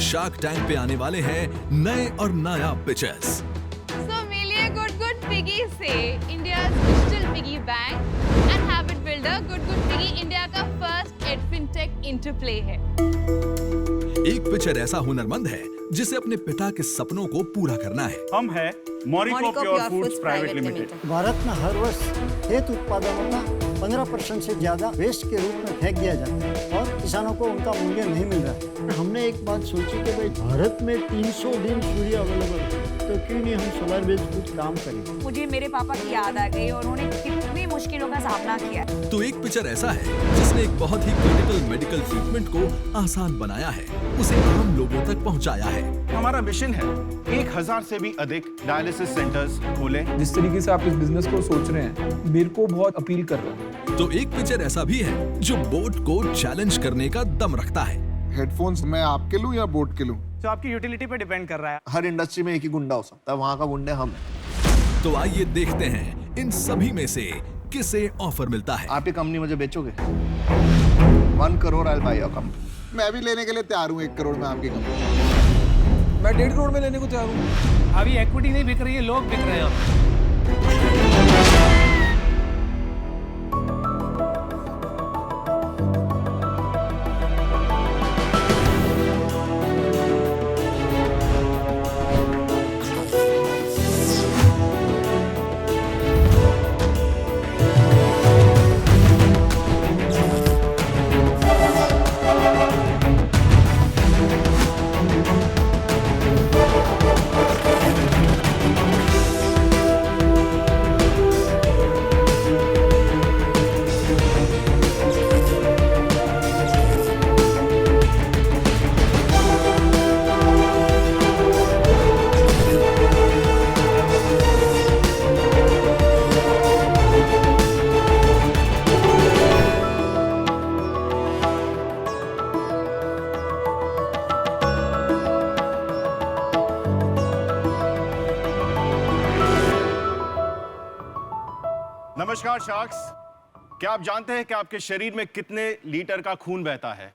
Shark tank पे आने वाले हैं नए और नायाब पिचर्स। So मिलिए गुड गुड पिगी से, India digital piggy bank and habit builder. Good good piggy India का फर्स्ट एडफिनटेक इंटरप्ले है। एक पिचर ऐसा हुनरमंद है जिसे अपने पिता के सपनों को पूरा करना है। हम है Morico pure foods private limited. Bharat में हर वर्ष खेत उत्पादनों का 15% से ज्यादा वेस्ट के रूप में फेंक दिया जाता है और किसानों को उनका मूल्य नहीं मिल रहा है। हमने एक बात सोची कि भाई भारत में 300 दिन सूर्य अवेलेबल है, तो क्यों नहीं हम सोलर बेस्ड कुछ काम करें। मुझे मेरे पापा की याद आ गई और उन्होंने कितनी मुश्किलों का सामना किया। तो एक पिचर ऐसा है जिसने एक बहुत ही क्रिटिकल मेडिकल ट्रीटमेंट को आसान बनाया है, उसे आम लोगों तक पहुंचाया है। हमारा मिशन है 1000 से भी अधिक डायलिसिस सेंटर्स खोले। जिस तरीके से आप इस बिजनेस को सोच रहे हैं, मेरे को बहुत अपील कर रहा है। तो एक पिचर ऐसा भी है जो बोट को चैलेंज करने का दम रखता है। हेडफोन्स मैं आपके लूं या बोट के लूं? तो आपकी यूटिलिटी पे डिपेंड कर रहा है। हर इंडस्ट्री में एक ही गुंडा हो सकता है, वहाँ का गुंडे हम हैं। तो आइए देखते हैं इन सभी में से किसे ऑफर मिलता है। आपकी कंपनी मुझे बेचोगे? 1 crore I'll buy your company। मैं भी लेने के लिए तैयार हूँ 1 करोड़ में आपकी कंपनी। मैं 1.5 करोड़ में लेने को तैयार हूँ। अभी इक्विटी नहीं बिक रही है, लोग बिक रहे हैं। नमस्कार शार्क्स, क्या आप जानते हैं कि आपके शरीर में कितने लीटर का खून बहता है?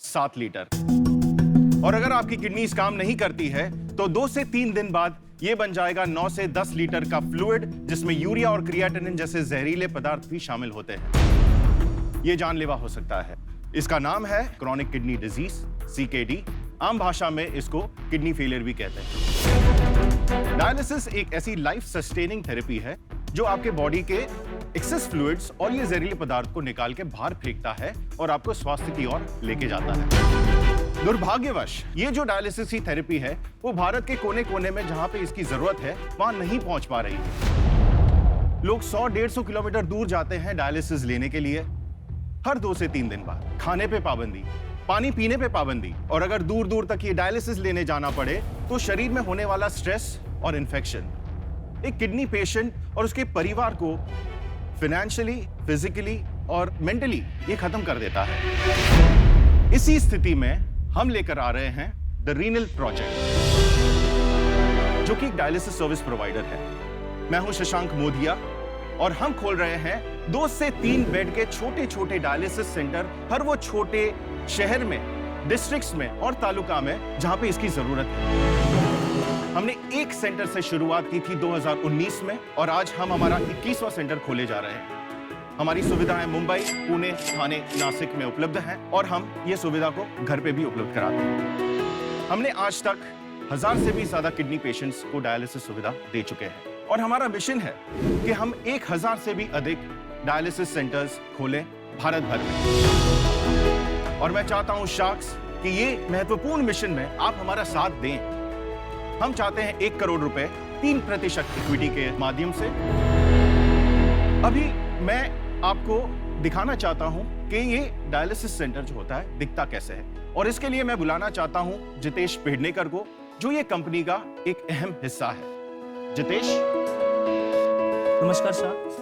7 लीटर। और अगर आपकी किडनीज काम नहीं करती है तो 2 से 3 दिन बाद यह बन जाएगा 9 से 10 लीटर का फ्लूइड, जिसमें यूरिया और क्रिएटिनिन जैसे जहरीले पदार्थ भी शामिल होते हैं। यह जानलेवा हो सकता है। इसका नाम है क्रॉनिक किडनी डिजीज, CKD। आम भाषा में इसको किडनी फेलियर भी कहते हैं। डायलिसिस एक ऐसी लाइफ सस्टेनिंग थेरेपी है जो आपके बॉडी के एक्सेस फ्लूइड्स और ये जहरीले पदार्थ को निकाल के बाहर फेंकता है और आपको स्वास्थ्य की ओर लेके जाता है। दुर्भाग्यवश ये जो डायलिसिस की थेरेपी है वो भारत के कोने कोने में जहां पे इसकी जरूरत है वहां नहीं पहुंच पा रही है। लोग 100-150 किलोमीटर दूर जाते हैं डायलिसिस लेने के लिए, हर 2 से 3 दिन बाद। खाने पे पाबंदी, पानी पीने पे पाबंदी, और अगर दूर दूर तक ये डायलिसिस लेने जाना पड़े तो शरीर में होने वाला स्ट्रेस और इन्फेक्शन एक किडनी पेशेंट और उसके परिवार को फाइनेंशियली, फिजिकली और मेंटली ये खत्म कर देता है। इसी स्थिति में हम लेकर आ रहे हैं द रीनल प्रोजेक्ट, जो कि एक डायलिसिस सर्विस प्रोवाइडर है। मैं हूं शशांक मोदिया और हम खोल रहे हैं 2 से 3 बेड के छोटे छोटे डायलिसिस सेंटर हर वो छोटे शहर में, डिस्ट्रिक्ट्स में और तालुका में जहां पे इसकी जरूरत है। हमने एक सेंटर से शुरुआत की थी 2019 में और आज हम हमारा 21वां सेंटर खोले जा रहे हैं। हमारी सुविधाएं मुंबई, पुणे, ठाणे, नासिक में उपलब्ध हैं और हम ये सुविधा को घर पे भी उपलब्ध कराते हैं। हमने आज तक 1000 से भी ज्यादा किडनी पेशेंट्स को डायलिसिस सुविधा दे चुके हैं और हमारा मिशन है कि हम 1000 से भी अधिक डायलिसिस सेंटर्स खोलें भारत भर में। और मैं चाहता हूं शार्क्स कि ये महत्वपूर्ण मिशन में आप हमारा साथ दें। हम चाहते हैं 1 करोड़ रुपए 3% इक्विटी के माध्यम से। अभी मैं आपको दिखाना चाहता हूं कि ये डायलिसिस सेंटर जो होता है दिखता कैसे है, और इसके लिए मैं बुलाना चाहता हूं जितेश पेडनेकर को, जो ये कंपनी का एक अहम हिस्सा है। जितेश। नमस्कार शार्क्स,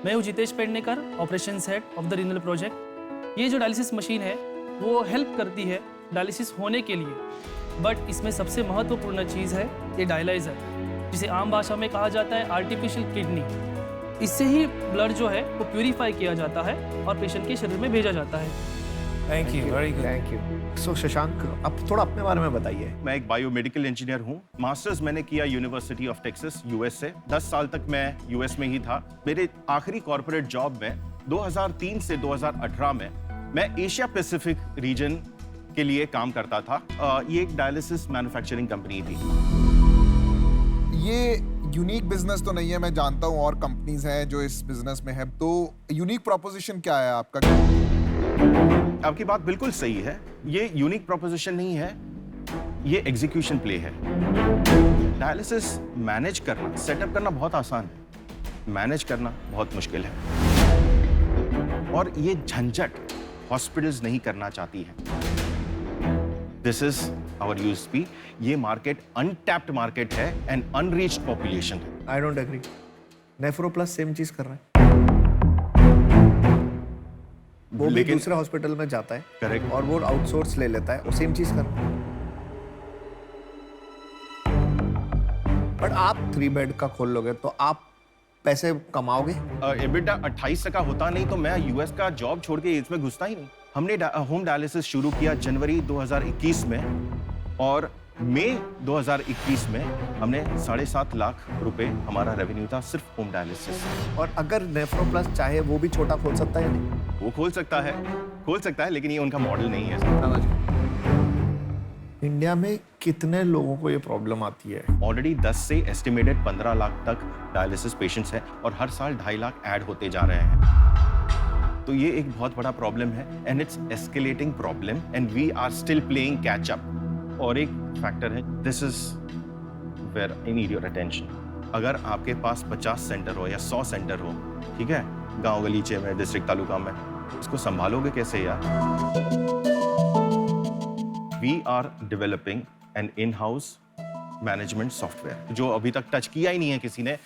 मैं हूँ Jitesh Pednekar, operations head of the renal project. ये जो डायलिसिस मशीन है वो हेल्प करती है डायलिसिस होने के लिए, बट इसमें सबसे महत्वपूर्ण चीज़ है ये डायलाइजर, जिसे आम भाषा में कहा जाता है आर्टिफिशियल किडनी। इससे ही ब्लड जो है वो प्यूरिफाई किया जाता है और पेशेंट के शरीर में भेजा जाता है। Thank you very good. Thank you. So Shashank, अब थोड़ा अपने बारे में बताइए। मैं एक बायोमेडिकल इंजीनियर हूँ। मास्टर्स मैंने किया यूनिवर्सिटी ऑफ टेक्सास यूएस से। 10 साल तक मैं यूएस में ही था। मेरे आखिरी कॉर्पोरेट जॉब में 2003 से 2018 में मैं एशिया पैसिफिक रीजन के लिए काम करता था। ये एक डायलिसिस मैन्युफैक्चरिंग कंपनी थी। ये यूनिक बिजनेस तो नहीं है, मैं जानता हूँ, और कंपनीज हैं जो इस बिजनेस में है। तो यूनिक प्रोपोजिशन क्या है आपका? आपकी बात बिल्कुल सही है। ये यूनिक प्रोपोजिशन नहीं है, ये एग्जीक्यूशन प्ले है। डायलिसिस मैनेज करना, सेटअप करना बहुत आसान है, मैनेज करना बहुत मुश्किल है। और ये झंझट हॉस्पिटल्स नहीं करना चाहती हैं। This is our USP. ये मार्केट अनटैप्ड मार्केट है एंड अनरीच्ड पॉपुलेशन है। I don't agree. Nephro Plus same चीज कर रहा है, वो भी लेकिन दूसरे हॉस्पिटल में जाता है, करेक्ट, और वो आउटसोर्स ले लेता है, वो सेम चीज कर रहा है। बट आप 3 बेड का खोल लोगे तो आप पैसे कमाओगे। एबिटा 28% होता नहीं तो मैं यूएस का जॉब छोड़ के इसमें घुसता ही नहीं। हमने होम डायलिसिस शुरू किया जनवरी 2021 में, और मई 2021 में हमने 7.5 लाख रुपए हमारा रेवेन्यू था सिर्फ होम डायलिसिस। और अगर नेफ्रो प्लस चाहे वो भी छोटा खोल सकता है या नहीं? वो खोल सकता है, लेकिन ये उनका मॉडल नहीं है। इंडिया में कितने लोगों को ये प्रॉब्लम आती है? ऑलरेडी 10 से एस्टिमेटेड 15 लाख तक डायलिसिस पेशेंट्स हैं, और हर साल 2.5 लाख ऐड होते जा रहे हैं। तो ये एक बहुत बड़ा प्रॉब्लम है, and it's escalating problem, and we are still playing catch up. और एक फैक्टर है, this is where I need your attention. अगर आपके पास 50 सेंटर हो या 100 सेंटर हो, ठीक है, गांव गलीचे में, डिस्ट्रिक्ट तालुका में, इसको संभालोगे कैसे यार? We are developing an in-house management software जो अभी तक टच किया ही नहीं है किसी ने।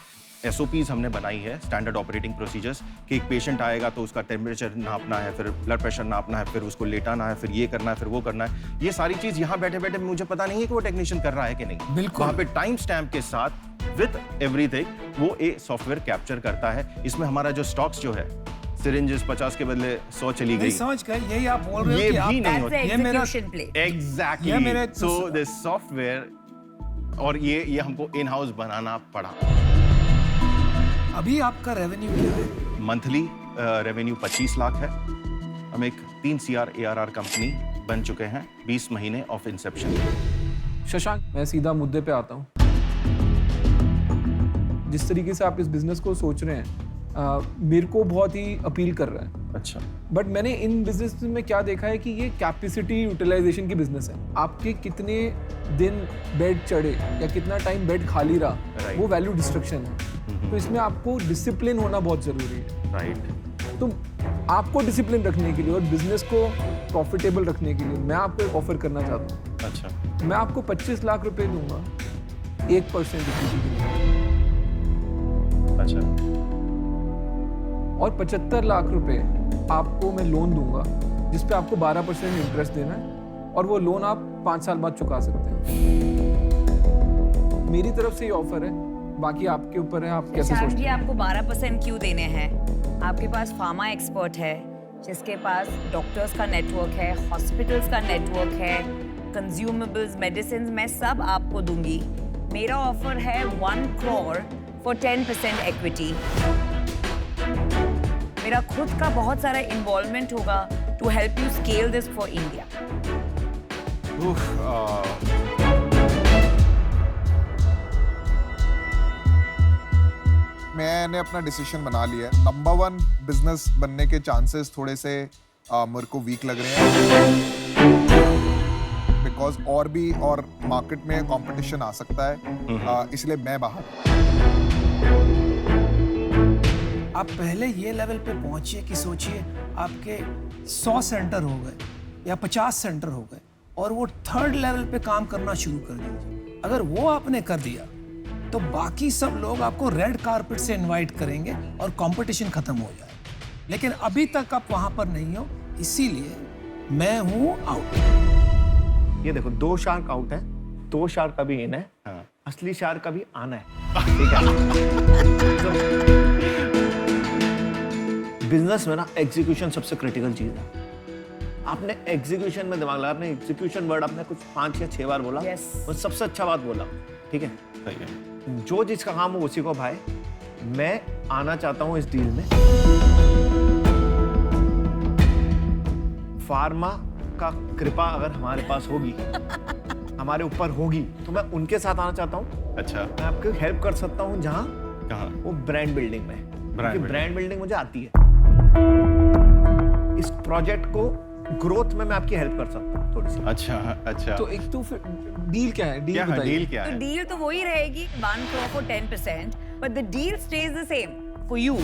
SOPs हमने बनाई है, स्टैंडर्ड ऑपरेटिंग प्रोसीजर्स, कि एक पेशेंट आएगा तो उसका टेम्परेचर नापना है, फिर ब्लड प्रेशर नापना है, फिर उसको लेटाना है, फिर ये करना है, फिर वो करना है। ये सारी चीज यहाँ बैठे बैठे मुझे पता नहीं है कि वो टेक्नीशियन कर रहा है कि नहीं। बिल्कुल। वहाँ पे टाइम स्टैम्प के साथ विद एवरीथिंग वो एक सॉफ्टवेयर कैप्चर करता है। इसमें हमारा जो स्टॉक्स जो है, सिरिंजेस 50 के बदले 100 चली गई, समझ गए, यही आप बोल रहे हो ये कि भी नहीं आप होता। ये मेरा प्ले। एग्जैक्टली। ये मेरे सो दिस सॉफ्टवेयर, और ये हमको इन हाउस बनाना पड़ा। अभी आपका रेवेन्यू क्या है? मंथली रेवेन्यू 25 लाख है। हम एक 3 CR ARR कंपनी बन चुके हैं 20 महीने ऑफ इंसेप्शन। शशांक, मैं सीधा मुद्दे पे आता हूँ। जिस तरीके से आप इस बिजनेस को सोच रहे हैं, मेरे को बहुत ही अपील कर रहा है। अच्छा। बट मैंने इन बिजनेस में क्या देखा है कि ये कैपेसिटी यूटिलाइजेशन की बिजनेस है। आपके कितने दिन बेड चढ़े या कितना टाइम बेड खाली रहा, Right. वो वैल्यू डिस्ट्रक्शन है। तो इसमें आपको डिसिप्लिन होना बहुत जरूरी है। राइट। तो आपको डिसिप्लिन रखने के लिए और बिजनेस को प्रॉफिटेबल रखने के लिए मैं आपको एक ऑफर करना चाहता हूँ। अच्छा। मैं आपको 25 लाख रुपए दूंगा 1% इक्विटी के लिए, अच्छा। और 75 लाख रुपए आपको मैं लोन दूंगा जिसपे आपको 12% इंटरेस्ट देना है, और वो लोन आप 5 साल बाद चुका सकते हैं। मेरी तरफ से ये ऑफर है, बाकी आपके ऊपर है, आप कैसे शशांक सोचते जी, हैं। आपको 12% क्यों देने हैं? आपके पास फार्मा एक्सपर्ट है, जिसके पास डॉक्टर्स का नेटवर्क है, हॉस्पिटल्स का नेटवर्क है, कंज्यूमेबल्स, मेडिसिन, मैं सब आपको दूंगी। मेरा ऑफर है 1 करोड़ फॉर 10% इक्विटी। मेरा खुद का बहुत सारा इन्वॉल्वमेंट होगा to help you scale this for India. मैंने अपना डिसीजन बना लिया है। नंबर 1 बिजनेस बनने के चांसेस थोड़े से मेरे को वीक लग रहे हैं, बिकॉज और मार्केट में कंपटीशन आ सकता है, इसलिए मैं बाहर। आप पहले ये लेवल पे पहुंचिए कि सोचिए आपके 100 सेंटर हो गए या 50 सेंटर हो गए, और वो 3rd लेवल पे काम करना शुरू कर दीजिए। अगर वो आपने कर दिया तो बाकी सब लोग आपको रेड कारपेट से इनवाइट करेंगे और कंपटीशन खत्म हो जाएगा। लेकिन अभी तक आप वहां पर नहीं हो, इसीलिए मैं हूं आउट। ये देखो, 2 शार्क आउट है, 2 शार्क अभी इन है। हाँ। असली शार्क अभी आना है। ठीक है। बिजनेस में ना एग्जीक्यूशन सबसे क्रिटिकल चीज है। आपने एग्जीक्यूशन में दिमाग लगा, आपने एग्जीक्यूशन वर्ड आपने कुछ 5 या 6 बार बोला। Yes. वो सबसे अच्छा बात बोला, ठीक है। सही है। जो जिसका काम हो उसी को भाई, मैं आना चाहता हूं इस डील में। फार्मा का कृपा अगर हमारे पास होगी, हमारे ऊपर होगी, तो मैं उनके साथ आना चाहता हूं। अच्छा, मैं आपको हेल्प कर सकता हूं जहां कहाँ? वो ब्रांड बिल्डिंग में, क्योंकि ब्रांड बिल्डिंग मुझे आती है। इस प्रोजेक्ट को ग्रोथ में मैं आपकी हेल्प कर सकता हूं थोड़ी सी। अच्छा अच्छा। तो एक तो फिर डील क्या है? डील क्या है, बताइए। डील क्या तो है? डील तो वही रहेगी 1 crore for 10%, but the deal stays the same for you.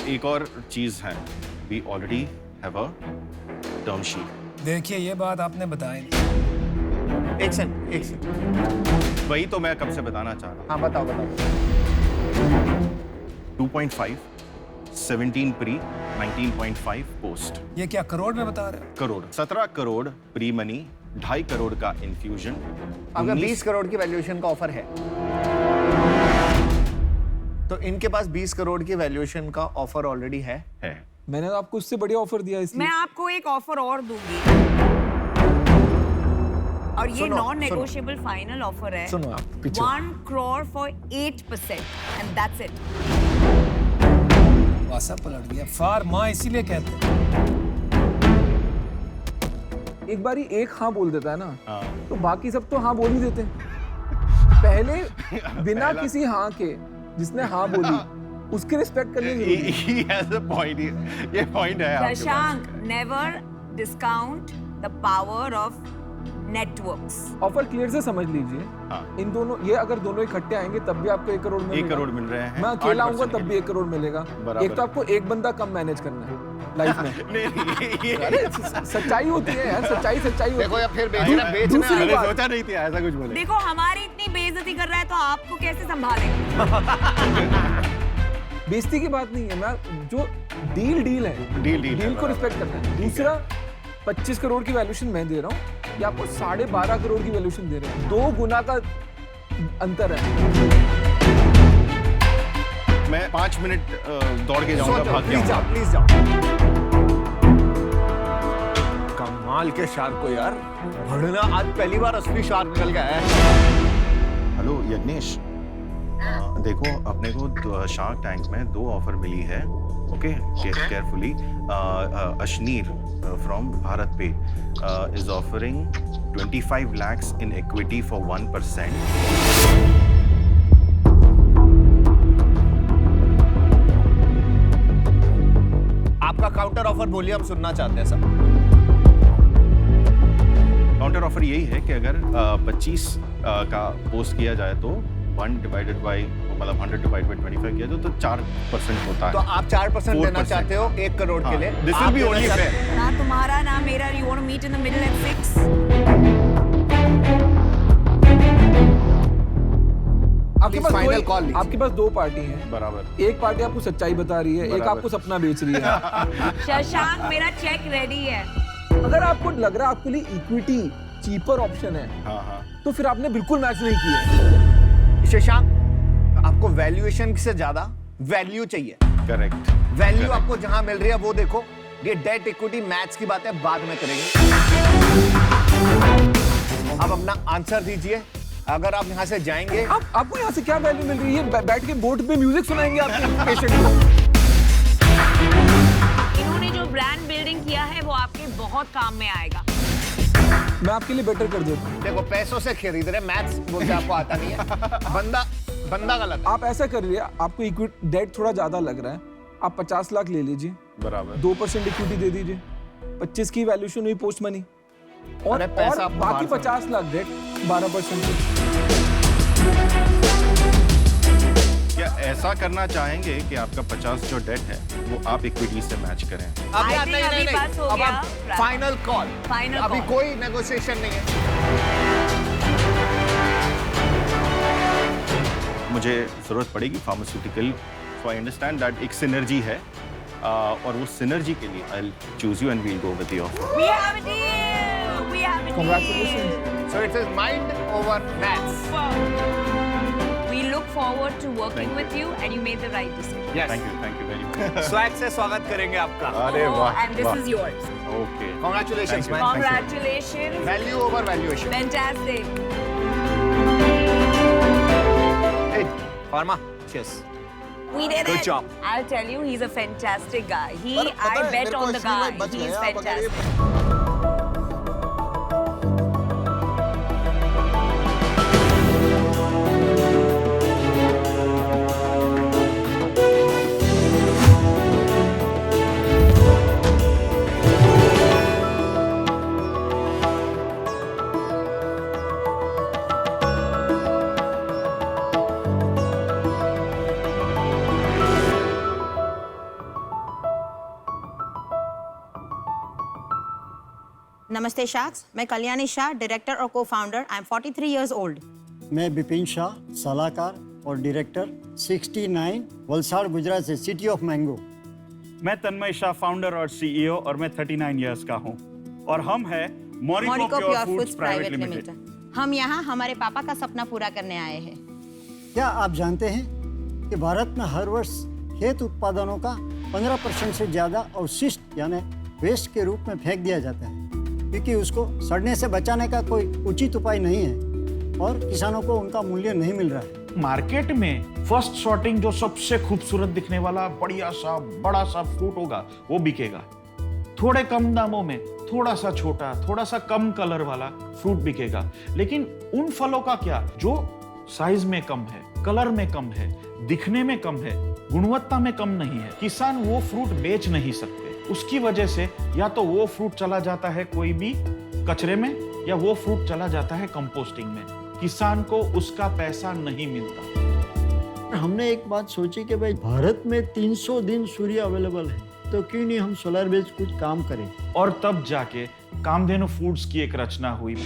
एक और चीज है, we already have a term sheet. देखिए ये बात आपने बताई नहीं। एक सेकंड। वही तो मैं कब से बताना चाह रहा हाँ बताओ बताओ। हूँ। 2.5, 17 प्री, 19.5 पोस्ट। ये क्या करोड़ में बता रहे हो? करोड़, 17 करोड़ प्री मनी, 2.5 करोड़ का इन्फ्यूजन। अगर 20 करोड़ की वैल्यूएशन का ऑफर है, तो इनके पास 20 करोड़ की वैल्यूएशन का ऑफर ऑलरेडी है। मैंने तो आपको उससे बढ़िया ऑफर दिया इसलिए। मैं आपको एक ऑफर और दूंगी, और ये सुनो, नॉन नेगोशिएबल फाइनल ऑफर है। सुनो आप पीछे। 1 crore for 8%, and that's it. वासा पलट गया। फार्मा इसीलिए कहते हैं। एक बारी एक हाँ बोल देता है ना, हाँ। तो बाकी सब तो हाँ बोल ही देते हैं। पहले बिना किसी हाँ के जिसने हाँ बोली उसकी रिस्पेक्ट करनी जरूरी है। He has a point. ये पॉइंट है आपके पास। Shashank, never discount the power of networks. Offer clear से समझ लीजिए। हाँ। इन दोनों, ये अगर दोनों इकट्ठे आएंगे तब भी आपको 1 करोड़ मिलेगा। 1 करोड़ मिल रहे हैं। मैं अकेला 8% आऊंगा तब के भी 1 करोड़ मिलेगा। बराबर। एक तो आपको एक बंदा कम मैनेज करना है लाइफ में। नहीं, ये अरे सच्चाई होती है यार, सच्चाई होती देखो है। या फिर दूसरी मैंने बात- सोचा नहीं था ऐसा कुछ बोले। देखो हमारी इतनी बेइज्जती कर रहा है तो आपको कैसे संभालेंगे? बेइज्जती की बात नहीं है, मैं जो डील है, डील डील है, को रिस्पेक्ट करना है। दूसरा, 25 करोड़ की वैल्यूएशन मैं दे रहा हूँ, ये आपको 12.5 करोड़ की वैल्यूएशन दे रहे हैं। 2 गुना का अंतर है। मैं 5 मिनट दौड़ के जाऊंगा, भाग के प्लीज जाओ, आऊंगा। प्लीज जाओ। कमाल के शार्क को यार, भड़ना आज पहली बार असली शार्क निकल गया है। हेलो यज्ञेश, देखो अपने को शार्क टैंक में 2 ऑफर मिली है। Okay, carefully. Ashneer from Bharat पे is offering 25 lakhs in equity for 1%. आपका काउंटर ऑफर बोलिए, हम सुनना चाहते हैं सब। काउंटर ऑफर यही है कि अगर 25 का पोस्ट किया जाए तो 1 divided by, मतलब 100 divided by 25 किया जाए तो 4% होता तो है। आप 4% देना 4%। चाहते हो 1 करोड़ के लिए। दिस आप विल बी देना ओनली चाहते- फेयर। ना तुम्हारा ना मेरा, you want to meet in the middle at 6? आपके पास फाइनल कॉल लीजिए। आपके पास 2 पार्टी हैं। बराबर। एक पार्टी आपको सच्चाई बता रही है, एक बराबर। आपको सपना बेच रही है। शशांक, मेरा चेक रेडी है। अगर आपको लग रहा है आपके लिए इक्विटी चीपर ऑप्शन है, हाँ हाँ। तो फिर आपने बिल्कुल मैच नहीं किया। शशांक, आपको वैल्यूएशन से ज्यादा वैल्यू चाहिए। करेक्ट। वैल्यू आपको जहां मिल रही है वो देखो। ये डेट इक्विटी मैच की बातें बाद में करेंगे। अब अपना आंसर दीजिए। अगर आप यहां से जाएंगे, आपको यहाँ से क्या वैल्यू मिल रही है? बैठ के बोर्ड पे म्यूजिक सुनाएंगे आपके पेशेंट को। इन्होंने जो ब्रांड बिल्डिंग किया है वो आपके बहुत काम में आएगा। मैं आपके लिए बेटर कर देता हूँ। देखो पैसों से खरीद रहे, मैथ्स बोलते आपको आता नहीं है। बंदा गलत है। आप ऐसा कर रही है, आपको इक्विटी डेट थोड़ा ज्यादा लग रहा है, आप 50 लाख ले लीजिए, बराबर। 2% इक्विटी दे दीजिए, 25 की वैल्यूएशन हुई पोस्ट मनी, और अरे पैसा आपको बाकी बाहर 50 लाख डेट 12%। क्या ऐसा करना चाहेंगे कि आपका 50 जो डेट है वो आप इक्विटी से मैच करें? अभी I think अभी बस हो अब गया। आप फाइनल कॉल। Final अभी call। कोई नेगोशिएशन नहीं है। मुझे जरूरत पड़ेगी pharmaceutical, so I understand that एक सिनर्जी है, और वो सिनर्जी के लिए I choose you and we'll go with your. We have a deal. We have a deal. Congratulations. So it is mind over maths. We look forward to working with you, and you made the right decision. Thank you very much. Swag से स्वागत करेंगे आपका। अरे Oh, वाह, and this वाह। is yours. Okay, Congratulations, Thank you. man. Congratulations. Value over valuation. Fantastic. Hey, Pharma, cheers. We did Good it. job. I'll tell you, he's a fantastic guy. पर पता I है, bet मेरे को on the actually guy. मैं बच He's गया, अब अगर ये- fantastic. नमस्ते शाख्स, मैं कल्याणी शाह, डायरेक्टर और co-founder. I am 43 years old. मैं विपिन शाह, सलाहकार और डायरेक्टर, 69, वलसाड़ गुजरात से, सिटी ऑफ मैंगो। मैं तन्मय शाह, फाउंडर और सीईओ, और मैं 39 इयर्स का हूँ, और हम हैं मॉरिको प्योर फूड्स प्राइवेट लिमिटेड। हम यहाँ हमारे पापा का सपना पूरा करने आए हैं। क्या आप जानते हैं कि भारत में हर वर्ष खेत उत्पादनों का 15% से ज़्यादा अवशिष्ट यानी वेस्ट के रूप में फेंक दिया जाता है, क्योंकि उसको सड़ने से बचाने का कोई उचित उपाय नहीं है और किसानों को उनका मूल्य नहीं मिल रहा है। मार्केट में फर्स्ट सॉर्टिंग जो सबसे खूबसूरत दिखने वाला बढ़िया सा बड़ा सा फ्रूट होगा वो बिकेगा। थोड़े कम दामों में थोड़ा सा छोटा, थोड़ा सा कम कलर वाला फ्रूट बिकेगा। लेकिन उन फलों का क्या जो साइज में कम है, कलर में कम है, दिखने में कम है, गुणवत्ता में कम नहीं है, किसान वो फ्रूट बेच नहीं सकते। उसकी वजह से या तो वो फ्रूट चला जाता है कोई भी कचरे में, या वो फ्रूट चला जाता है कंपोस्टिंग में। किसान को उसका पैसा नहीं मिलता। हमने एक बात सोची कि भाई भारत में 300 दिन सूर्य अवेलेबल है, तो क्यों नहीं हम सोलर बेस्ड कुछ काम करें। और तब जाके कामधेनु फूड्स की एक रचना हुई।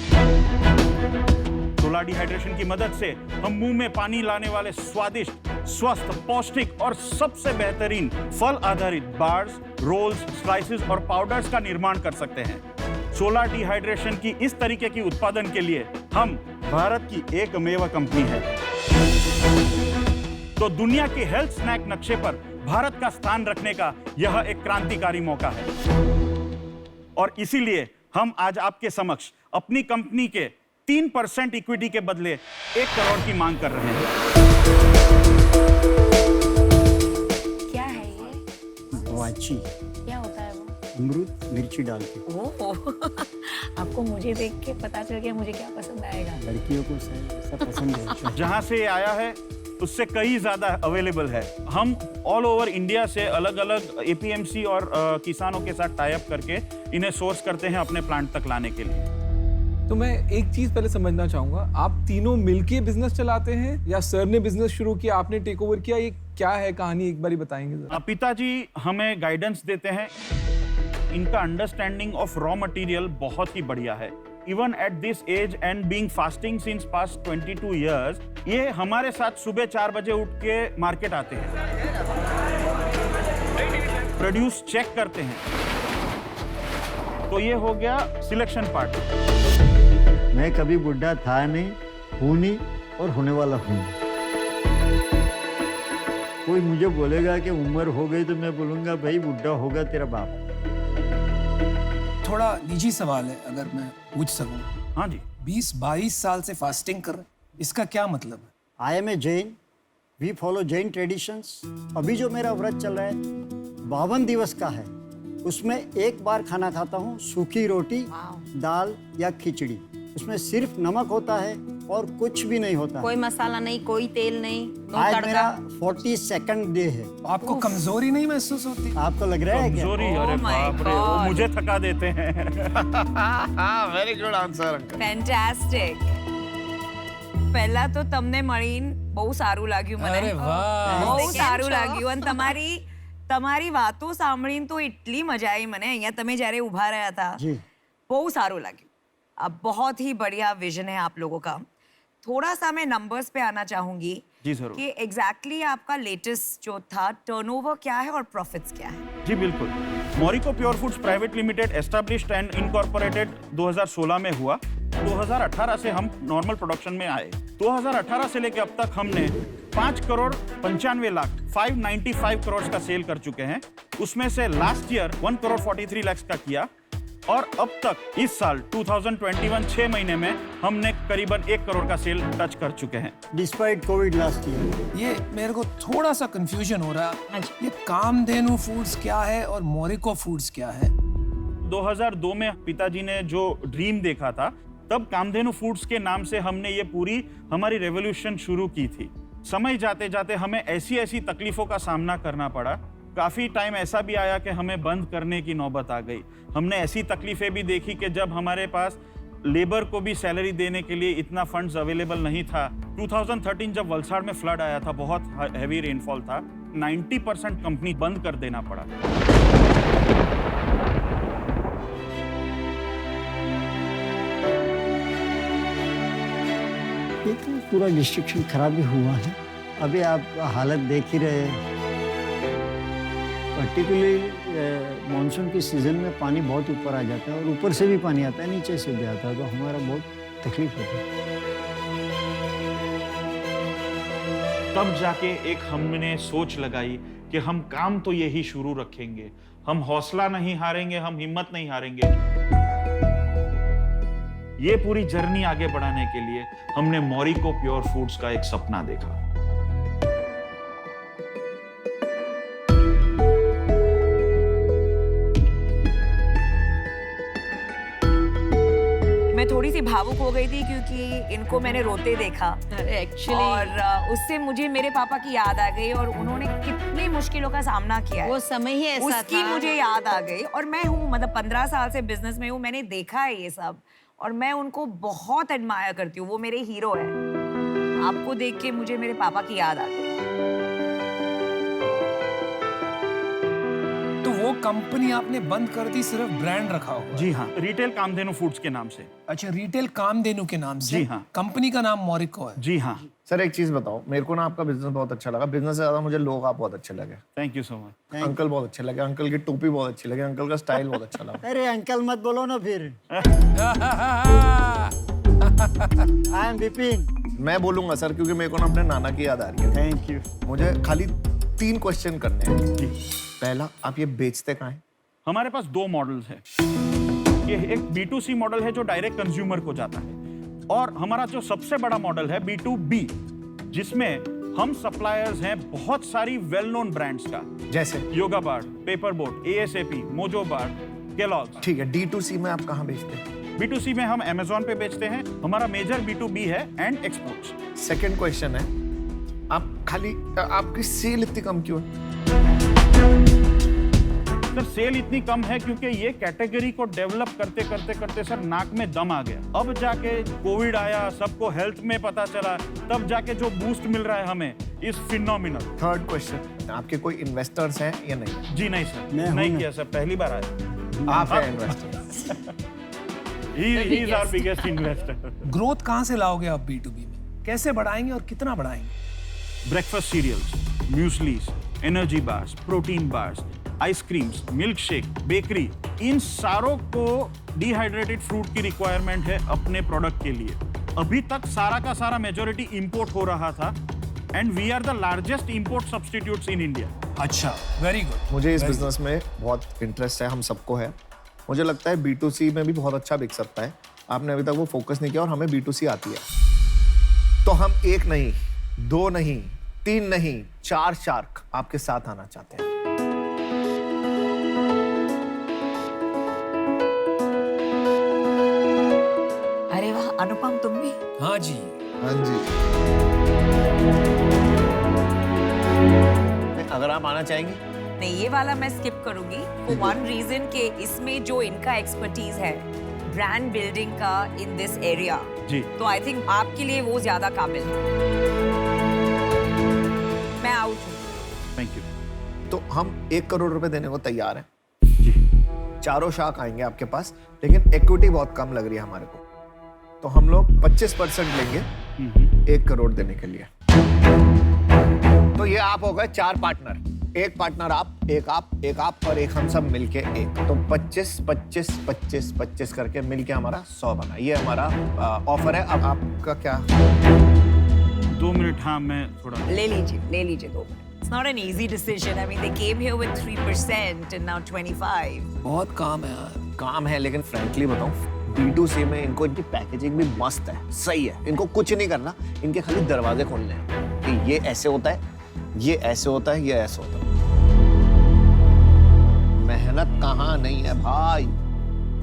सोलर डिहाइड्रेशन की मदद से हम मुंह में पानी लाने वाले स्वादिष्ट, स्वस्थ, पौष्टिक और सबसे बेहतरीन फल आधारित बार्स, रोल्स, स्लाइसेस और पाउडर्स का निर्माण कर सकते हैं। सोलर डिहाइड्रेशन की इस तरीके की उत्पादन के लिए हम भारत की एकमेव कंपनी है। तो दुनिया के हेल्थ स्नैक नक्शे पर भारत का स्थान रखने का यह एक क्रांतिकारी मौका है, और इसीलिए हम आज आपके समक्ष अपनी कंपनी के 3% इक्विटी के बदले 1 करोड़ की मांग कर रहे हैं। क्या है ये? वाची, क्या होता है वो? अमरूद मिर्ची डाल के। ओह, आपको मुझे देख के पता चल गया मुझे क्या पसंद आएगा। लड़कियों को ऐसा पसंद है। जहां से ये आया है उससे कई ज्यादा अवेलेबल है। हम ऑल ओवर इंडिया से अलग अलग एपीएमसी और किसानों के साथ टाई अप करके इन्हें सोर्स करते हैं अपने प्लांट तक लाने के लिए। तो मैं एक चीज पहले समझना चाहूंगा, आप तीनों मिलके बिजनेस चलाते हैं या सर ने बिजनेस शुरू किया, आपने टेक ओवर किया, ये क्या है कहानी, एक बारी बताएंगे जरा? पिताजी हमें गाइडेंस देते हैं। इनका अंडरस्टैंडिंग ऑफ रॉ मटेरियल बहुत ही बढ़िया है। Even at this age and being fasting since past 22 years, ये हमारे साथ सुबह 4 बजे उठ के मार्केट आते हैं, प्रोड्यूस चेक करते हैं। तो ये हो गया सिलेक्शन पार्ट। मैं कभी बुढ़ा था नहीं, हूँ नहीं और होने वाला हूँ। कोई मुझे बोलेगा कि उम्र हो गई तो मैं बोलूंगा भाई बुढ़ा होगा तेरा बाप। थोड़ा निजी सवाल है अगर मैं पूछ सकूं। हाँ जी। 20-22 साल से फास्टिंग कर रहे हैं, इसका क्या मतलब है? I am a Jain, we follow Jain traditions. अभी जो मेरा व्रत चल रहा है 52 दिवस का है, उसमें एक बार खाना खाता हूँ, सूखी रोटी, दाल या खिचड़ी। उसमें सिर्फ नमक होता है और कुछ भी नहीं होता। कोई मसाला नहीं, कोई तेल नहीं, नो आज तड़का। मेरा 42nd डे है। आपको कमजोरी नहीं महसूस होती? आपको लग रहा है क्या? कमजोरी? अरे बाप रे, वो मुझे थका देते हैं। Very good answer uncle. Fantastic. પહેલા તો તમને મળીને બહુ સારું લાગ્યું મને. અરે વાહ. બહુ સારું લાગ્યું અને તમારી વાતો સાંભળીને તો એટલી મજા આવી મને. અહીંયા તમે જ્યારે ઊભા રહ્યા હતા બહુ સારું લાગ્યું. अब बहुत ही बढ़िया विजन है आप लोगों का। थोड़ा सा मैं नंबर्स पे आना चाहूंगी जी जरूर। कि एग्जैक्टली आपका लेटेस्ट जो था टर्नओवर क्या है और प्रॉफिट्स क्या है? जी बिल्कुल। Morico pure foods private limited established and incorporated 2016 में हुआ। 2018 से हम नॉर्मल प्रोडक्शन में आए। 2018 से लेकर अब तक हमने 5,95,00,000 595 करोड़ का सेल कर चुके हैं। उसमें से लास्ट ईयर 1,43 लाख का किया और अब तक इस साल 2021 6 महीने में हमने करीबन 1 करोड़ का सेल टच कर चुके हैं। Despite Covid last year. ये मेरे को थोड़ा सा कंफ्यूजन हो रहा है, ये कामधेनु फूड्स क्या है और मोरिको फूड्स क्या है? 2002 में पिताजी ने जो ड्रीम देखा था, तब कामधेनु फूड्स के नाम से हमने ये पूरी हमारी रेवोल्यूशन शुरू की थी। समय जाते जाते हमें ऐसी ऐसी तकलीफों का सामना करना पड़ा। काफी टाइम ऐसा भी आया कि हमें बंद करने की नौबत आ गई। हमने ऐसी तकलीफें भी देखी कि जब हमारे पास लेबर को भी सैलरी देने के लिए इतना फंड्स अवेलेबल नहीं था। 2013 जब वलसाड़ में फ्लड आया था, बहुत हैवी रेनफॉल था, 90% कंपनी बंद कर देना पड़ा। ये तो पूरा डिस्ट्रिक्शन खराब ही हुआ है। अभी आप हालत देख ही रहे हैं, पर्टिकुलरली मानसून के सीजन में पानी बहुत ऊपर आ जाता है और ऊपर से भी पानी आता है, नीचे से भी आता है, तो हमारा बहुत तकलीफ होती है। तब जाके एक हमने सोच लगाई कि हम काम तो यही शुरू रखेंगे, हम हौसला नहीं हारेंगे, हम हिम्मत नहीं हारेंगे। ये पूरी जर्नी आगे बढ़ाने के लिए हमने मोरिको प्योर फूड्स का एक सपना देखा। मैं थोड़ी सी भावुक हो गई थी क्योंकि इनको मैंने रोते देखा और उससे मुझे मेरे पापा की याद आ गई और उन्होंने कितनी मुश्किलों का सामना किया है। वो समय ही ऐसा उसकी था। मुझे याद आ गई और मैं हूँ, मतलब 15 साल से बिजनेस में हूँ, मैंने देखा है ये सब और मैं उनको बहुत एडमायर करती हूँ। वो मेरे हीरो है। आपको देख के मुझे मेरे पापा की याद आ गई। तो वो कंपनी आपने बंद कर दी, सिर्फ ब्रांड रखा हुआ? जी हाँ, रिटेल कामधेनु फूड्स के नाम से। अच्छा, रिटेल कामधेनु के नाम से? जी हाँ। कंपनी का नाम मोरिको है? जी हाँ। सर एक चीज बताओ, मेरे को ना आपका बिजनेस बहुत अच्छा लगा। बिजनेस से ज्यादा मुझे लोग आप बहुत अच्छे लगे। Thank you so much. Uncle बहुत अच्छे लगे, अंकल की टोपी बहुत अच्छी लगी, अंकल का स्टाइल बहुत अच्छा लगा। अरे अंकल मत बोलो ना फिर। I am Vipin. मैं बोलूंगा सर, क्योंकि मेरे को ना अपने नाना की याद आ रही है। Thank you. मुझे खाली 3 क्वेश्चन करने हैं। पहला, आप ये बेचते कहाँ हैं? हमारे पास 2 मॉडल्स हैं। ये एक B2C मॉडल है जो डायरेक्ट कंज्यूमर को जाता है, और हमारा जो सबसे बड़ा मॉडल है B2B, जिसमें हम सप्लायर्स हैं बहुत सारी वेल नोन ब्रांड्स का, जैसे योगा बार, पेपर बोट, ASAP, मोजो बार, केलॉग्स। ठीक है। D2C में आप कहाँ बेचते हैं? B2C में हम Amazon पे बेचते हैं। हमारा मेजर B2B है एंड एक्सपोर्ट्स। सेकंड क्वेश्चन है, आपकी सेल इतनी कम क्यों है? सर सेल इतनी कम है क्योंकि ये कैटेगरी को डेवलप करते करते करते सर नाक में दम आ गया। अब जाके कोविड आया, सबको हेल्थ में पता चला, तब जाके जो बूस्ट मिल रहा है हमें इज फिनोमिनल। थर्ड क्वेश्चन, आपके कोई इन्वेस्टर्स हैं या नहीं? जी नहीं सर, नहीं किया सर, पहली बार आया। आप हैं investor? He is our biggest investor. Growth कहाँ से लाओगे आप B2B में? कैसे बढ़ाएंगे और कितना बढ़ाएंगे? Breakfast cereals, mueslis, energy bars, protein bars, ice creams, milk shake, bakery, इन सारों को डिहाइड्रेटेड फ्रूट की रिक्वायरमेंट है अपने प्रोडक्ट के लिए। अभी तक सारा का सारा मेजॉरिटी इंपोर्ट हो रहा था and we are the largest import substitutes in India. अच्छा, वेरी गुड। मुझे इस बिजनेस में बहुत इंटरेस्ट है, हम सबको है। मुझे लगता है B2C में भी बहुत अच्छा बिक सकता है। आपने अभी तक वो फोकस नहीं किया और हमें B2C आती है। तो हम 1 नहीं, 2 नहीं, 3 नहीं, 4 शार्क आपके साथ आना चाहते हैं। अरे वाह, अनुपम तुम भी? हाँ जी। हाँ जी। अगर आप आना चाहेंगे? नहीं, ये वाला मैं स्किप करूंगी फॉर वन रीजन कि इसमें जो इनका एक्सपर्टीज है ब्रांड बिल्डिंग का इन दिस एरिया, जी, तो आई थिंक आपके लिए वो ज्यादा काबिल है। मैं आउट हूँ। Thank you. तो हम 1 करोड़ रुपए देने को तैयार हैं। चारों शाख आएंगे आपके पास, लेकिन इक्विटी बहुत कम लग रही है हमारे को, तो हम लोग 25% लेंगे 1 करोड़ देने के लिए। तो ये आप हो गए 4 पार्टनर। एक पार्टनर आप, एक आप और एक हम सब मिलके एक, तो 25 करके मिलके हमारा 100 बना। ये हमारा ऑफर है। अब आपका क्या? 2 मिनट। हाँ, मैं थोड़ा ले लीजिए 2 minute. It's not an easy decision. I mean, they came here with 3% and now 25. बहुत काम है यार। काम है, लेकिन फ्रैंकली बताऊं, B2C में इनको इनकी पैकेजिंग भी मस्त है, सही है। इनको कुछ नहीं करना, इनके खाली दरवाजे खोलने हैं कि ये ऐसे होता है, ये ऐसे होता है, ये ऐसे होता है। मेहनत कहाँ नहीं है भाई।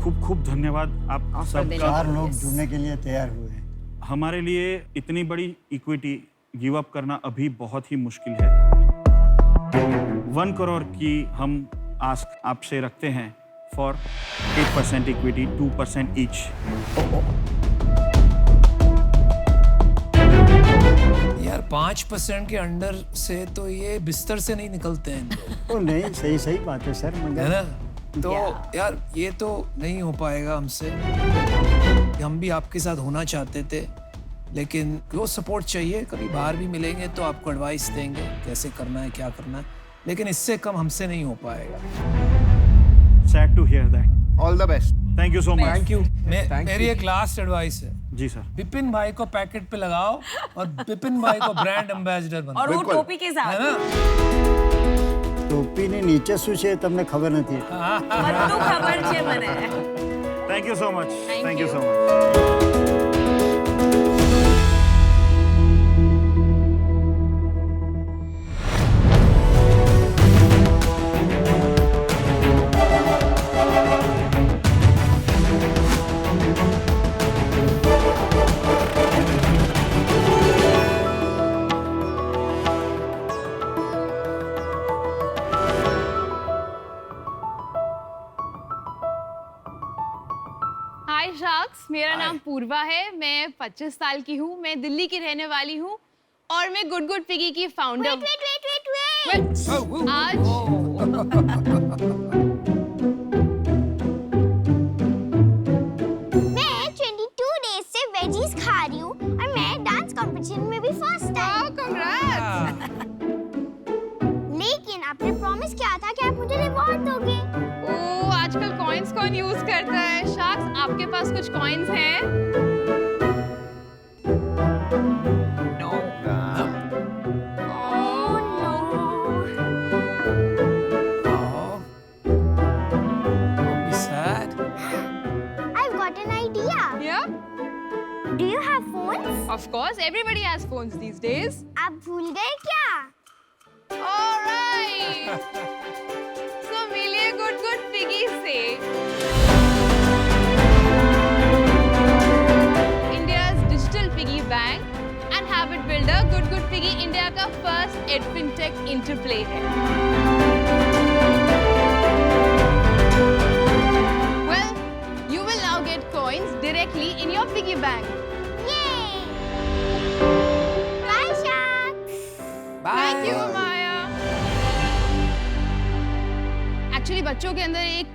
खूब खूब धन्यवाद आप सबका। 4 लोग जुड़ने के लिए तैयार हुए हैं। हमारे लिए इतनी बड़ी इक्विटी गिव अप करना अभी बहुत ही मुश्किल है। 1 करोड़ की हम आस्क आपसे रखते हैं फॉर 8% इक्विटी, 2% ईच। यार 5% के अंडर से तो ये बिस्तर से नहीं निकलते हैं। तो नहीं, सही बात है सर, है मगर ना? तो यार ये तो नहीं हो पाएगा हमसे। हम भी आपके साथ होना चाहते थे, लेकिन वो सपोर्ट चाहिए। कभी बाहर भी मिलेंगे तो आपको एडवाइस देंगे कैसे करना है, क्या करना है, लेकिन इससे कम हमसे नहीं हो पाएगा। Sad to hear that. All the best. Thank you so much. Thank you. मेरी एक लास्ट एडवाइस है, जी सर। विपिन भाई को पैकेट पे लगाओ और विपिन भाई को ब्रांड एम्बेसडर बनाओ। और वो टोपी के साथ। है ना? टोपी ने नीचे શું છે તમને ખબર નથી। બધું ખબર છે મને। Thank you so much. Thank you you. so much. Hi sharks, मेरा नाम पूर्वा है। मैं 25 साल की हूँ। मैं दिल्ली की रहने वाली हूँ और मैं गुड गुड पिगी की फाउंडर। आज मैं 22 डेज से वेजीज खा रही हूँ और मैं डांस कंपटीशन में भी फर्स्ट आई। कांग्रेट्स। लेकिन आपने प्रॉमिस किया था कि आप मुझे रिवॉर्ड दोगे। ओह, आजकल कॉइन्स कौन यूज करता है? शार्क्स, आपके पास कुछ कॉइन्स हैं? No. Oh no. Don't be sad. I've got an idea. Yeah, Do you have phones? of course. Everybody has phones these days. आप भूल गए क्या? All right. So मिलिए गुड गुड पिगी से। India's digital piggy bank and habit builder, good good piggy India का first एडफिनटेक interplay है। Well, you will now get coins directly in your piggy bank. Yay! Bye, Sharks. Thank you, Maya. Actually बच्चों के अंदर एक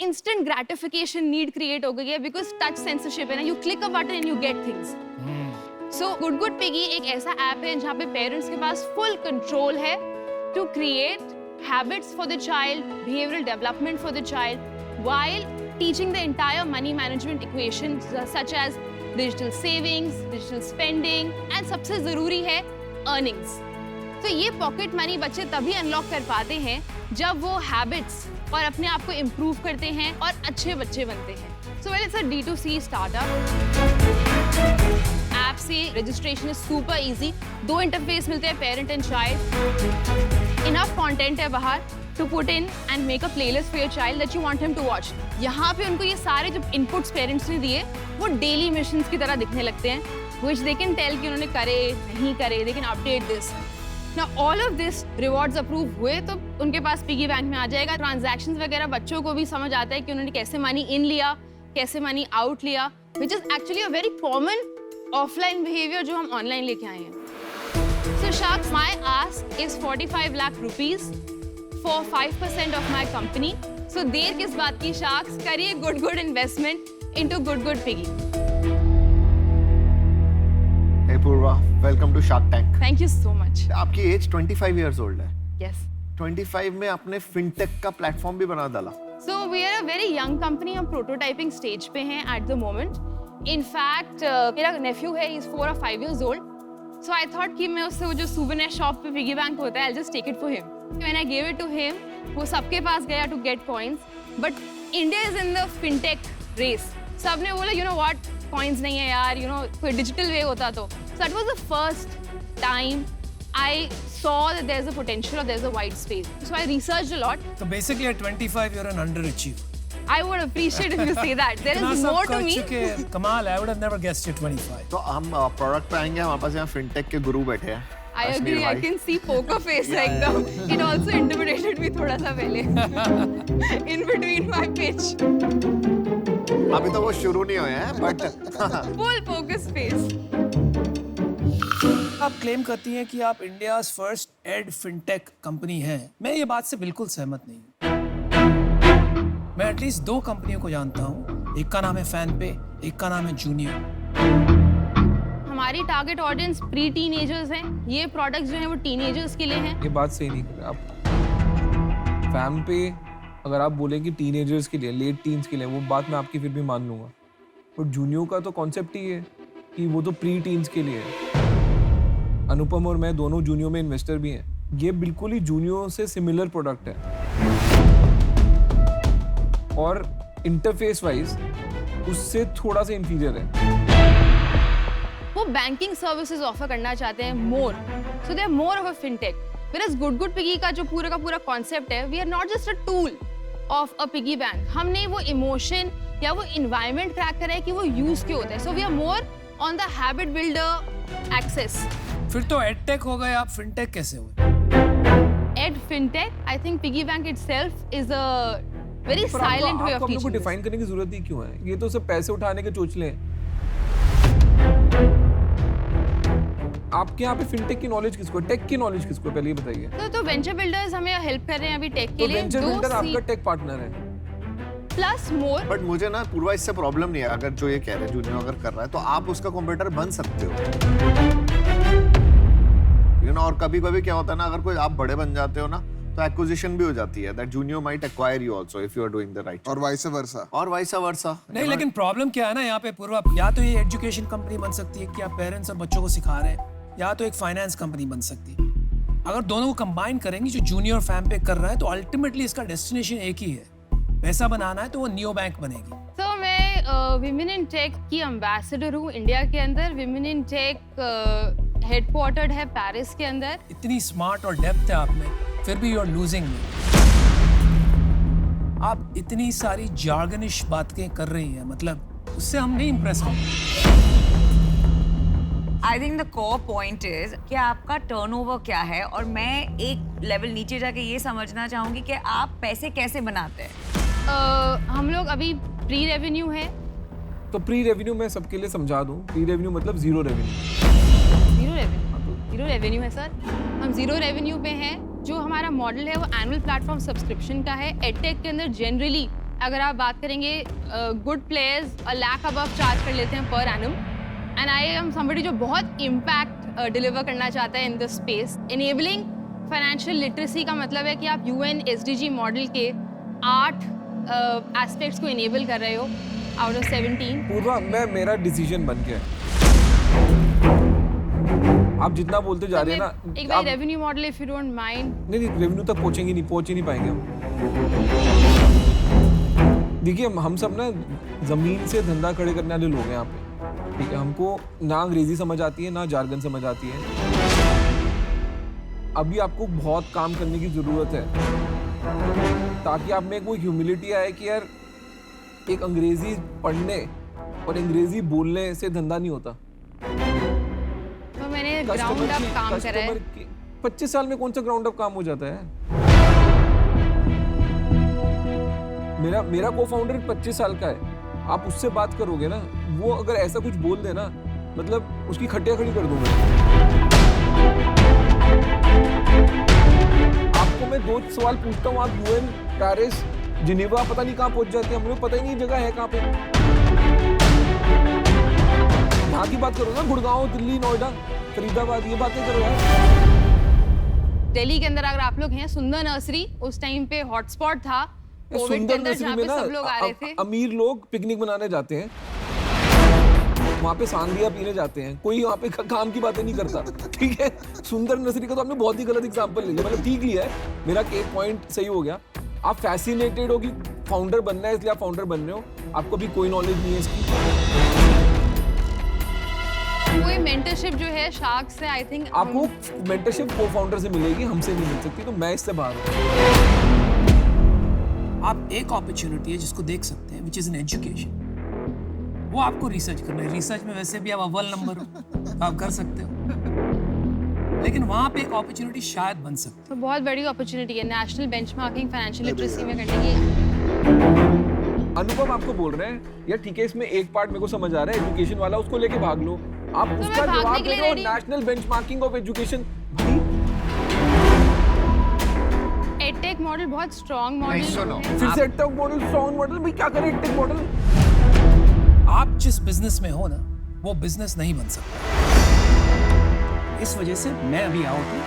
instant gratification need create हो गई है, because touch censorship है ना। You click a button and you get things. So good good piggy एक ऐसा ऐप है जहाँ पे पेरेंट्स के पास फुल कंट्रोल है to create habits for the child, behavioural development for the child, while teaching the entire money management equations such as digital savings, digital spending and सबसे जरूरी है earnings। तो ये पॉकेट मनी बच्चे तभी अनलॉक कर पाते हैं जब वो हैबिट्स और अपने आप को इम्प्रूव करते हैं और अच्छे बच्चे बनते हैं। So well, it's a D2C स्टार्टअप। ऐप से registration is super easy. 2 interface मिलते हैं, parent and child. Enough content है बाहर to put in and make a playlist for your child that you want him to watch. यहाँ पे उनको ये सारे जो इनपुट्स पेरेंट्स ने दिए वो डेली मिशंस की तरह दिखने लगते हैं, व्हिच दे कैन टेल कि उन्होंने करे नहीं करे। They can update this. Now all of this rewards approve हुए तो उनके पास पिगी बैंक में आ जाएगा। ट्रांजैक्शंस वगैरह बच्चों को भी समझ आता है कि उन्होंने कैसे मनी इन लिया, कैसे मनी आउट लिया, which is actually a very common offline behavior जो हम ऑनलाइन लेके आए हैं। So Sharks, my ask is 45 lakh rupees for 5% of my company. So देर किस बात की Sharks, करिए good investment into good piggy. Hey Purva, welcome to Shark Tank. Thank you so much. आपकी एज 25 years old है। Yes. 25 में आपने fintech का platform भी बना डाला। So we are a very young company, हम प्रोटोटाइपिंग स्टेज पे हैं at the moment. In fact, मेरा nephew है, he's 4 or 5 years old. So I thought कि मैं उससे वो जो souvenir shop पे piggy bank होता है, I'll just take it for him. When I gave it to him, वो सबके पास गया to get coins. But India is in the fintech race. सबने बोला, you know what, coins नहीं है यार, you know, कोई digital way होता तो. So that was the first time I saw that there's a potential or there's a wide space. So I researched a lot. So basically at 25 you're an underachiever. I would appreciate if you say that. There इतना is सब more to कर me. चुके, कमाल, I would have never guessed you 25. तो हम product पे आएंगे, हमारे पास यहाँ फिनटेक के गुरु बैठे हैं। I agree. I can see poker face एकदम. It also intimidated me थोड़ा सा पहले. In between my pitch. अभी तो वो शुरू नहीं हुए हैं, बट Full focus face. आप क्लेम करती हैं कि आप India's first aid fintech company हैं। मैं ये बात से बिल्कुल सहमत नहीं हूँ। मैं एटलीस्ट 2 कंपनियों को जानता हूँ, एक का नाम है फैनपे, एक का नाम है जूनियर। हमारी टारगेट ऑडियंस प्री टीनेजर्स हैं। ये प्रोडक्ट्स जो हैं वो टीनेजर्स के लिए हैं। ये बात सही नहीं कर रहे आप। फैम पे अगर आप बोले कि टीनेजर्स के लिए, लेट टीन्स के लिए, वो बात मैं आपकी फिर भी मान लूँगा। और जूनियर का तो कॉन्सेप्ट ही है कि वो तो प्री टीन्स के लिए है। अनुपम और मैं दोनों जूनियर में इन्वेस्टर भी हैं। ये बिल्कुल ही जूनियर से सिमिलर प्रोडक्ट है और इंटरफेस वाइज उससे थोड़ा सा इंफीरियर है। वो बैंकिंग सर्विसेज ऑफर करना चाहते हैं more, so they are more of a fintech. Whereas good piggy का जो पूरा का पूरा कॉन्सेप्ट है, we are not just a tool of a piggy bank. हमने वो इमोशन या वो एनवायरनमेंट क्रैक करा है कि वो यूज क्यों होता है। So we are more on the habit builder access. फिर तो एडटेक हो गए, आप फिनटेक कैसे हुए? Ed fintech, I think piggy bank itself is a very silent way of teaching. आपको टीचिंग। डिफाइन करने की जरूरत ही क्यों है? ये तो सब पैसे उठाने के चोचले हैं। आपके यहाँ पे फिनटेक की नॉलेज किसको है? टेक की नॉलेज किसको है? पहले ये बताइए। तो वेंचर बिल्डर्स हमें हेल्प कर रहे हैं अभी टेक के लिए। वेंचर बिल्डर आपका टेक पार्टनर है प्लस मोर। बट मुझे ना पूर्वा इससे प्रॉब्लम नहीं है। अगर जो ये कह रहे हैं जूनियर अगर कर रहा है तो आप उसका कॉम्पिटिटर बन सकते हो। You know, और कभी-कभी क्या होता है ना, अगर कोई आप बड़े बन जाते हो ना तो एक्विजिशन भी हो जाती है। That junior might acquire you also if you are doing the right. और वाइस वर्सा। और वाइस वर्सा। नहीं, लेकिन प्रॉब्लम क्या है ना यहाँ पे पूर्वा, या तो ये एजुकेशन कंपनी बन सकती है कि आप पेरेंट्स और बच्चों को सिखा रहे हैं, या तो एक फाइनेंस कंपनी बन सकती है। अगर दोनों को कंबाइन करेंगे, जो जूनियर फैम पे कर रहा है, तो अल्टीमेटली इसका डेस्टिनेशन एक ही है। पैसा बनाना है तो वो नियो बैंक बनेगी। तो मैं विमेन इन टेक की एम्बेसडर हूँ इंडिया के अंदर। विमेन इन टेक हेडक्वार्टर्ड है पेरिस के अंदर। इतनी स्मार्ट और डेप्थ है आप में, फिर भी यू आर लूजिंग मी। आप इतनी सारी जार्गनिश बातें कर रही हैं, मतलब उससे हम नहीं इम्प्रेस होंगे। I think the core point is कि आपका टर्नओवर क्या है, और मैं एक लेवल नीचे जाके ये समझना चाहूंगी कि आप पैसे कैसे बनाते हैं। हम लोग अभी प्री रेवेन्यू है। तो प्री रेवेन्यू मैं सबके लिए समझा दूं। प्री रेवेन्यू मतलब जीरो रेवेन्यू। जीरो रेवेन्यू है सर। हम जीरो रेवेन्यू पे हैं। जो हमारा मॉडल है वो एनुअल प्लेटफॉर्म सब्सक्रिप्शन का है। एडटेक के अंदर जनरली अगर आप बात करेंगे, good players $1 lakh above charge कर लेते हैं per annum. And I am somebody जो बहुत इम्पैक्ट डिलीवर करना चाहता है in the space. Enabling financial literacy का मतलब है कि आप UN SDG मॉडल के 8 एस्पेक्ट्स को इनेबल कर रहे हो आउट ऑफ 17। पूर्वा, मेरा डिसीजन बन गया। आप जितना बोलते जा रहे हैं ना, एक बार revenue model if you don't mind. नहीं, रेवेन्यू तक पहुंच ही नहीं पाएंगे हम। देखिए, हम सब ना जमीन से धंधा खड़े करने वाले लोग हैं यहाँ पे, ठीक है। हमको ना अंग्रेजी समझ आती है, ना जार्गन समझ आती है। अभी आपको बहुत काम करने की जरूरत है ताकि आप में कोई ह्यूमिलिटी आए कि यार एक अंग्रेजी पढ़ने और अंग्रेजी बोलने से धंधा नहीं होता। तो मैंने ग्राउंड अप काम करा है। 25 साल में कौन सा ग्राउंड अप काम हो जाता है? मेरा को-फाउंडर 25 साल का है। आप उससे बात करोगे ना, वो अगर ऐसा कुछ बोल दे ना, मतलब उसकी खटिया खड़ी कर दूंगा। आपको मैं 2 सवाल पूछता हूँ, आप UN, पेरिस, जिनेवा पता नहीं कहाँ पहुंच जाते हैं। हम लोग पता ही नहीं जगह है कहाँ पे। यहाँ की बात करो ना, गुड़गांव, दिल्ली, नोएडा, फरीदाबाद, ये बातें करो यार। दिल्ली के अंदर अगर आप लोग हैं, सुंदर नर्सरी उस टाइम पे हॉटस्पॉट था कोविड के सुंदर अंदर, नर्सरी जहाँ में पे ना सब लोग आ रहे थे। अमीर लोग पिकनिक मनाने जाते हैं, वहाँ पे सांदिया पीने जाते हैं, कोई वहाँ पे काम की बातें नहीं करता, ठीक है। सुंदर नर्सरी का तो आपने बहुत ही गलत एग्जांपल लिया, मतलब ठीक लिया है, मेरा केस पॉइंट सही हो गया। आप फैसिनेटेड हो कि फाउंडर बनना है इसलिए आप फाउंडर बन रहे हो, आपको भी कोई नॉलेज नहीं है इसकी। कोई मेंटरशिप जो है शार्क से, आई थिंक आपको मेंटरशिप को फाउंडर से मिलेगी, हमसे नहीं मिल सकती, तो मैं इससे बाहर हूँ। आप एक अपॉर्चुनिटी है जिसको देख सकते हैं, विच इज एन एजुकेशन। वो आपको रिसर्च करना है, रिसर्च में वैसे भी आप अव्वल नंबर हो तो आप कर सकते हो, लेकिन वहाँ पे एक अपॉर्चुनिटी शायद बन सकती है। तो बहुत बड़ी अपॉर्चुनिटी है नेशनल बेंचमार्किंग फाइनेंशियल लिटरेसी में करने की। अनुपम आपको बोल रहे हैं यार ठीक है, इसमें एक पार्ट मेरे को समझ आ रहा है, एजुकेशन वाला, उसको लेके भाग लो। आप तो उसका मैं भागने जवाब के दे लिए दो, ready हूँ। National benchmarking of education. भाई एडटेक मॉडल बहुत स्ट्रॉन्ग मॉडल नहीं, सुनो। है। फिर से एडटेक मॉडल, स्ट्रॉन्ग मॉडल, भाई क्या करे एडटेक मॉडल। आप जिस बिजनेस में हो ना, वो बिजनेस नहीं बन सकता। इस वजह से मैं अभी आउट हूँ।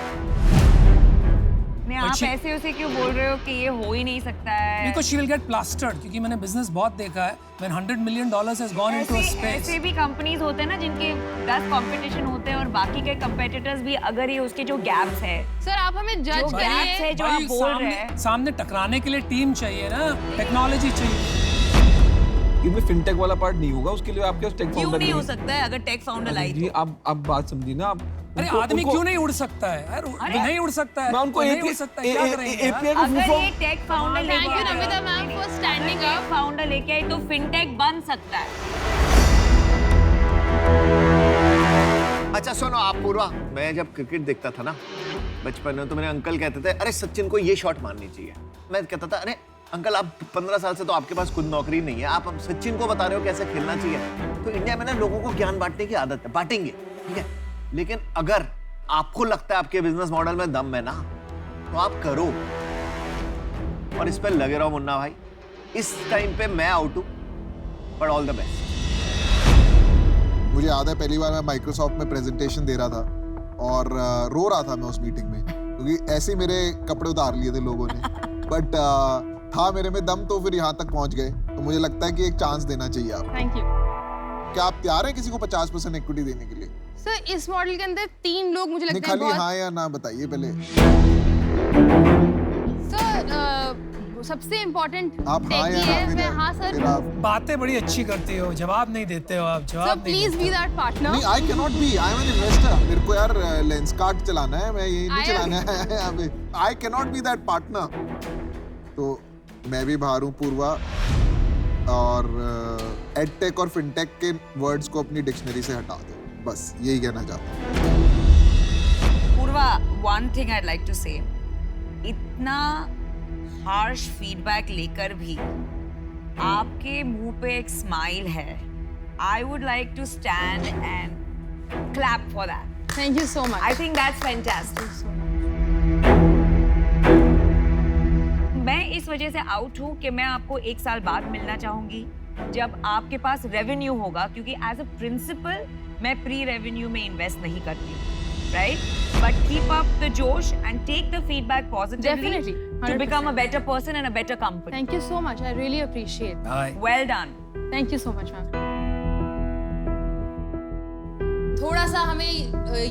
नहीं, आप अच्छी- ऐसे उसे क्यों बोल रहे हो कि ये हो ही नहीं सकता है? Because she will get plastered, क्योंकि मैंने बिजनेस बहुत देखा है। When $100 million has gone into a space. ऐसे भी कंपनीज होते हैं ना जिनके 10 कंपटीशन होते हैं और बाकी के कंपेटिटर्स भी, अगर ये उसके जो गैप्स है, सर आप हमें जज जो गैप्स करिए। है जो आप भाई, बोल रहे हैं, सामने टकराने के लिए टीम चाहिए ना, टेक्नोलॉजी चाहिए। इनमें फिनटेक वाला पार्ट नहीं होगा, उसके लिए आपके पास टेक क्यों फाउंडर नहीं हो सकता है अगर टेक फाउंडर लाई जी। तो? आप बात समझी ना आप। अरे उनको- आदमी उनको- क्यों नहीं उड़ सकता है यार? नहीं उड़ सकता है। मैं उनको नहीं API उड़ सकता है, क्या करेंगे यार? API को अगर फुल ये टेक फाउंडर Thank लेके you, Namita ma'am, for standing tech up. Founder लेके आई तो फिनटेक बन सकता है। अच्छा सुनो आप पूर्वा, मैं जब क्रिकेट देखता था ना बचपन में, तो मेरे अंकल कहते थे अरे सचिन को ये शॉट मारनी चाहिए। मैं कहता था अरे अंकल आप 15 साल से तो आपके पास खुद नौकरी नहीं है, आप अब सचिन को बता रहे हो कैसे खेलना चाहिए। तो इंडिया में ना लोगों को ज्ञान बांटने की आदत है, बांटेंगे ठीक है, लेकिन अगर आपको लगता है आपके बिजनेस मॉडल में दम है ना, तो आप करो और इस पर लगे रहो मुन्ना भाई। इस टाइम पे मैं आउट हूं, बट ऑल द बेस्ट। मुझे याद है पहली बार मैं माइक्रोसॉफ्ट में प्रेजेंटेशन दे रहा था और रो रहा था मैं उस मीटिंग में, क्योंकि ऐसे ही मेरे कपड़े उतार लिए थे लोगों ने, बट था मेरे में दम, तो फिर यहाँ तक पहुंच गए। तो मुझे लगता है कि एक चांस देना चाहिए आपको। थैंक यू क्या आप तैयार हैं किसी को 50% इक्विटी देने के लिए? सर। इस मॉडल के अंदर 3 लोग मुझे नहीं, लगता है खाली बहुत हाँ या ना बताइए पहले। सर सबसे इम्पोर्टेंट आप हाँ या ना, है। मैं हाँ फिर सर। आप बातें बड़ी अच्छी करती हो, जवाब नहीं देते हो आप। सर जवाब नहीं प्लीज देते बी हो। That partner. नहीं, I can not be, I am an investor. मेरे को यार लेंस कार्ड चलाना है, मैं ये नहीं I am- चलाना है यहाँ पे। आई can not B that partner. तो मैं भी बाहर हूँ पूर्वा, और एडटेक और फिनटेक के वर्ड्स को अपनी डिक्शनरी से हटा दो, बस यही कहना चाहता हूँ। Purva, one thing I like to say, इतना हार्श फीडबैक लेकर भी आपके मुंह पे एक स्माइल है। I would like to stand and clap for that. Thank you so much. I think that's fantastic. मैं इस वजह से आउट हूँ कि मैं आपको 1 साल बाद मिलना चाहूंगी जब आपके पास रेवेन्यू होगा, क्योंकि एज अ प्रिंसिपल मैं प्री रेवेन्यू में इन्वेस्ट नहीं करती, right? But keep up the josh and take the feedback positively Definitely, to become a 100%. Better person and a better company. Thank you so much. I really appreciate. Bye. Well done. Thank you so much ma'am. थोड़ा सा हमें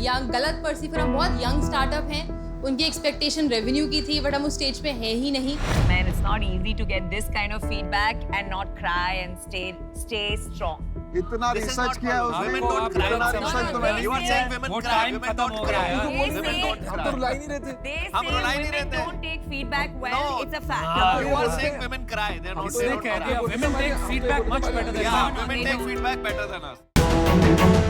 young गलत perceive कर, हम बहुत young startup हैं, उनकी expectation revenue की थी, बट हम उस स्टेज पे हैं ही नहीं। Man, it's not easy to get this kind of feedback and not cry and stay strong. इतना रिसर्च किया है उसने, आपको आप इतना नहीं रिसर्च तो मैंने You are saying women वो टाइम खत्म हो गया है। They say, हम तो रुला ही नहीं रहे थे। they say women don't take feedback well. It's a fact. You are saying women cry, they're not इसने कह दिया, women take feedback much better than men. women take feedback better than us.